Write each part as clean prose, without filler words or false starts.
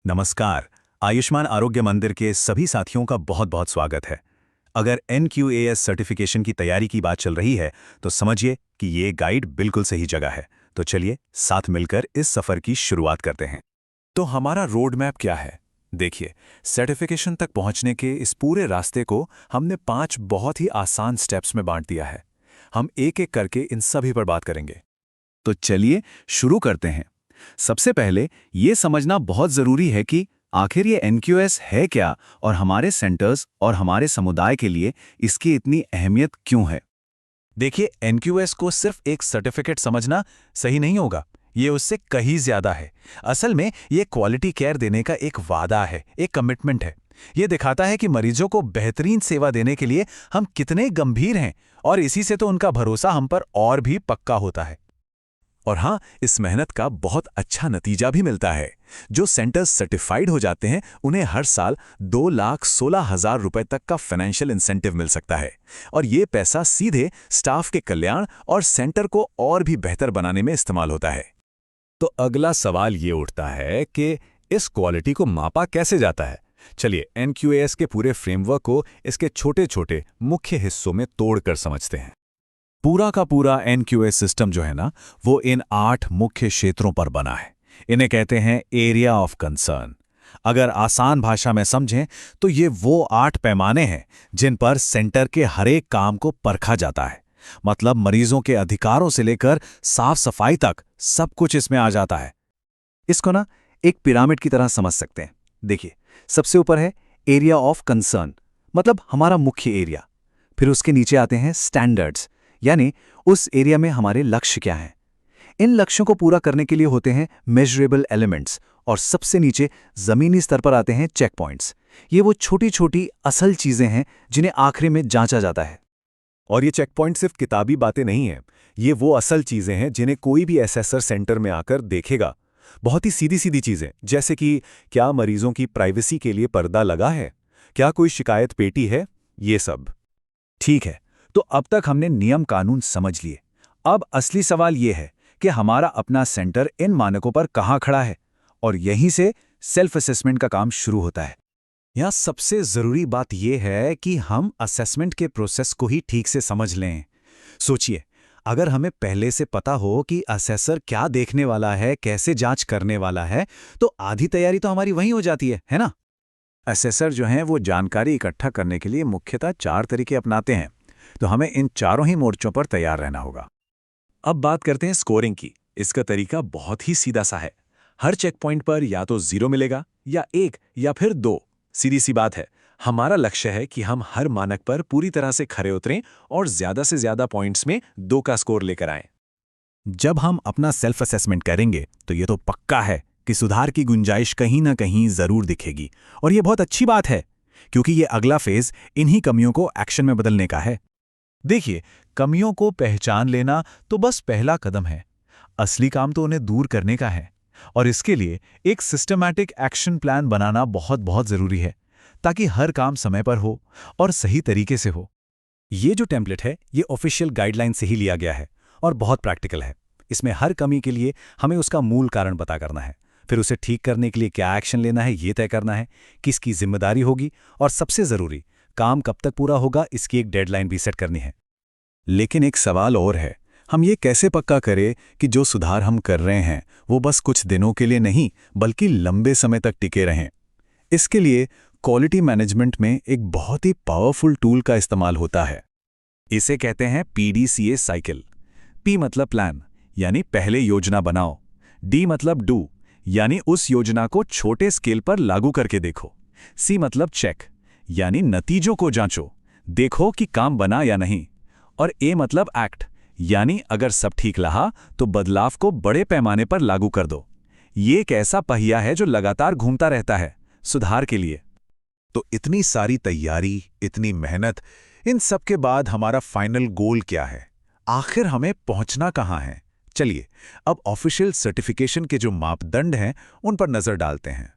नमस्कार। आयुष्मान आरोग्य मंदिर के सभी साथियों का बहुत बहुत स्वागत है। अगर NQAS सर्टिफिकेशन की तैयारी की बात चल रही है तो समझिए कि ये गाइड बिल्कुल सही जगह है। तो चलिए साथ मिलकर इस सफर की शुरुआत करते हैं। तो हमारा रोड मैप क्या है? देखिए, सर्टिफिकेशन तक पहुंचने के इस पूरे रास्ते को हमने 5 बहुत ही आसान स्टेप्स में बांट दिया है। हम एक एक करके इन सभी पर बात करेंगे। तो चलिए शुरू करते हैं। सबसे पहले ये समझना बहुत ज़रूरी है कि आखिर ये NQAS है क्या और हमारे सेंटर्स और हमारे समुदाय के लिए इसकी इतनी अहमियत क्यों है। देखिए, NQAS को सिर्फ एक सर्टिफिकेट समझना सही नहीं होगा। ये उससे कहीं ज्यादा है। असल में ये क्वालिटी केयर देने का एक वादा है, एक कमिटमेंट है। ये दिखाता है कि मरीजों को बेहतरीन सेवा देने के लिए हम कितने गंभीर हैं, और इसी से तो उनका भरोसा हम पर और भी पक्का होता है। और हाँ, इस मेहनत का बहुत अच्छा नतीजा भी मिलता है। जो सेंटर्स सर्टिफाइड हो जाते हैं उन्हें हर साल 2,16,000 रुपए तक का फाइनेंशियल इंसेंटिव मिल सकता है, और ये पैसा सीधे स्टाफ के कल्याण और सेंटर को और भी बेहतर बनाने में इस्तेमाल होता है। तो अगला सवाल ये उठता है कि इस क्वालिटी को मापा कैसे जाता है। चलिए NQAS के पूरे फ्रेमवर्क को इसके छोटे-छोटे मुख्य हिस्सों में तोड़कर समझते हैं। पूरा का पूरा NQAS सिस्टम जो है ना, वो इन 8 मुख्य क्षेत्रों पर बना है। इन्हें कहते हैं एरिया ऑफ कंसर्न। अगर आसान भाषा में समझें तो ये वो 8 पैमाने हैं जिन पर सेंटर के हर एक काम को परखा जाता है। मतलब मरीजों के अधिकारों से लेकर साफ सफाई तक सब कुछ इसमें आ जाता है। इसको ना एक पिरामिड की तरह समझ सकते हैं। देखिए, सबसे ऊपर है एरिया ऑफ कंसर्न, मतलब हमारा मुख्य एरिया। फिर उसके नीचे आते हैं स्टैंडर्ड्स, यानी उस एरिया में हमारे लक्ष्य क्या हैं। इन लक्ष्यों को पूरा करने के लिए होते हैं मेजरेबल एलिमेंट्स, और सबसे नीचे जमीनी स्तर पर आते हैं चेक पॉइंट्स। ये वो छोटी छोटी असल चीजें हैं जिन्हें आखिरी में जांचा जाता है। और ये चेक पॉइंट सिर्फ किताबी बातें नहीं हैं, ये वो असल चीज़ें हैं जिन्हें कोई भी असेसर सेंटर में आकर देखेगा। बहुत ही सीधी सीधी चीज़ें, जैसे कि क्या मरीजों की प्राइवेसी के लिए पर्दा लगा है, क्या कोई शिकायत पेटी है, ये सब। ठीक है, तो अब तक हमने नियम कानून समझ लिए। अब असली सवाल ये है कि हमारा अपना सेंटर इन मानकों पर कहाँ खड़ा है, और यहीं से सेल्फ असेसमेंट का काम शुरू होता है। यहाँ सबसे ज़रूरी बात यह है कि हम असेसमेंट के प्रोसेस को ही ठीक से समझ लें। सोचिए, अगर हमें पहले से पता हो कि असेसर क्या देखने वाला है, कैसे जांच करने वाला है, तो आधी तैयारी तो हमारी वहीं हो जाती है ना? असेसर जो हैं वो जानकारी इकट्ठा करने के लिए मुख्यतः 4 तरीके अपनाते हैं, तो हमें इन चारों ही मोर्चों पर तैयार रहना होगा। अब बात करते हैं स्कोरिंग की। इसका तरीका बहुत ही सीधा सा है। हर चेक पॉइंट पर या तो 0 मिलेगा, या 1, या फिर 2। सीधी सी बात है। हमारा लक्ष्य है कि हम हर मानक पर पूरी तरह से खरे उतरें और ज्यादा से ज्यादा पॉइंट्स में 2 का स्कोर लेकर आएं। जब हम अपना सेल्फ असेसमेंट करेंगे तो ये तो पक्का है कि सुधार की गुंजाइश कहीं ना कहीं जरूर दिखेगी, और ये बहुत अच्छी बात है, क्योंकि ये अगला फेज इन्हीं कमियों को एक्शन में बदलने का है। देखिए, कमियों को पहचान लेना तो बस पहला कदम है। असली काम तो उन्हें दूर करने का है, और इसके लिए एक सिस्टमैटिक एक्शन प्लान बनाना बहुत बहुत जरूरी है, ताकि हर काम समय पर हो और सही तरीके से हो। ये जो टेम्पलेट है ये ऑफिशियल गाइडलाइन से ही लिया गया है और बहुत प्रैक्टिकल है। इसमें हर कमी के लिए हमें उसका मूल कारण पता करना है, फिर उसे ठीक करने के लिए क्या एक्शन लेना है ये तय करना है, किसकी जिम्मेदारी होगी, और सबसे ज़रूरी, काम कब तक पूरा होगा इसकी एक डेडलाइन भी सेट करनी है। लेकिन एक सवाल और है, हम ये कैसे पक्का करें कि जो सुधार हम कर रहे हैं वो बस कुछ दिनों के लिए नहीं बल्कि लंबे समय तक टिके रहें। इसके लिए क्वालिटी मैनेजमेंट में एक बहुत ही पावरफुल टूल का इस्तेमाल होता है। इसे कहते हैं PDCA साइकिल। P मतलब प्लान, यानी पहले योजना बनाओ। D मतलब डू, यानी उस योजना को छोटे स्केल पर लागू करके देखो। C मतलब चेक, यानी नतीजों को जांचो, देखो कि काम बना या नहीं। और A मतलब एक्ट, यानी अगर सब ठीक रहा तो बदलाव को बड़े पैमाने पर लागू कर दो। ये एक ऐसा पहिया है जो लगातार घूमता रहता है, सुधार के लिए। तो इतनी सारी तैयारी, इतनी मेहनत, इन सब के बाद हमारा फाइनल गोल क्या है? आखिर हमें पहुंचना कहां है? चलिए अब ऑफिशियल सर्टिफिकेशन के जो मापदंड हैं उन पर नजर डालते हैं।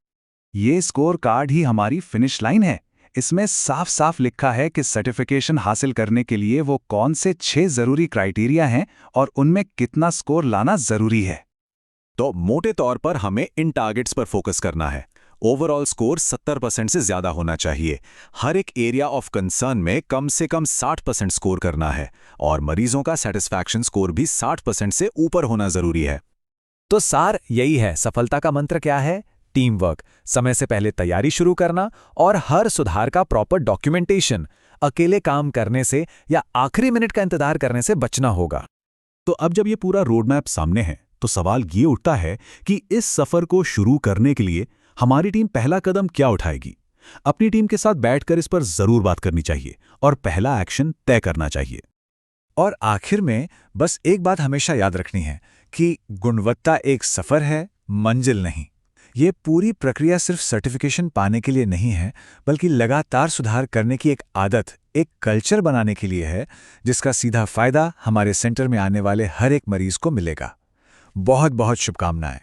ये स्कोर कार्ड ही हमारी फिनिश लाइन है। इसमें साफ साफ लिखा है कि सर्टिफिकेशन हासिल करने के लिए वो कौन से 6 जरूरी क्राइटेरिया हैं और उनमें कितना स्कोर लाना जरूरी है। तो मोटे तौर पर हमें इन टारगेट्स पर फोकस करना है, ओवरऑल स्कोर 70% से ज्यादा होना चाहिए। हर एक एरिया ऑफ कंसर्न में कम से कम 60% स्कोर करना है और मरीजों का सेटिस्फैक्शन स्कोर भी 60% से ऊपर होना जरूरी है। तो सार यही है, सफलता का मंत्र क्या है? टीम वर्क, समय से पहले तैयारी शुरू करना और हर सुधार का प्रॉपर डॉक्यूमेंटेशन। अकेले काम करने से या आखिरी मिनट का इंतजार करने से बचना होगा। तो अब जब ये पूरा रोड मैप सामने है तो सवाल ये उठता है कि इस सफर को शुरू करने के लिए हमारी टीम पहला कदम क्या उठाएगी। अपनी टीम के साथ बैठकर इस पर जरूर बात करनी चाहिए और पहला एक्शन तय करना चाहिए। और आखिर में बस एक बात हमेशा याद रखनी है कि गुणवत्ता एक सफर है, मंजिल नहीं। ये पूरी प्रक्रिया सिर्फ सर्टिफिकेशन पाने के लिए नहीं है, बल्कि लगातार सुधार करने की एक आदत, एक कल्चर बनाने के लिए है, जिसका सीधा फायदा हमारे सेंटर में आने वाले हर एक मरीज को मिलेगा। बहुत बहुत शुभकामनाएं।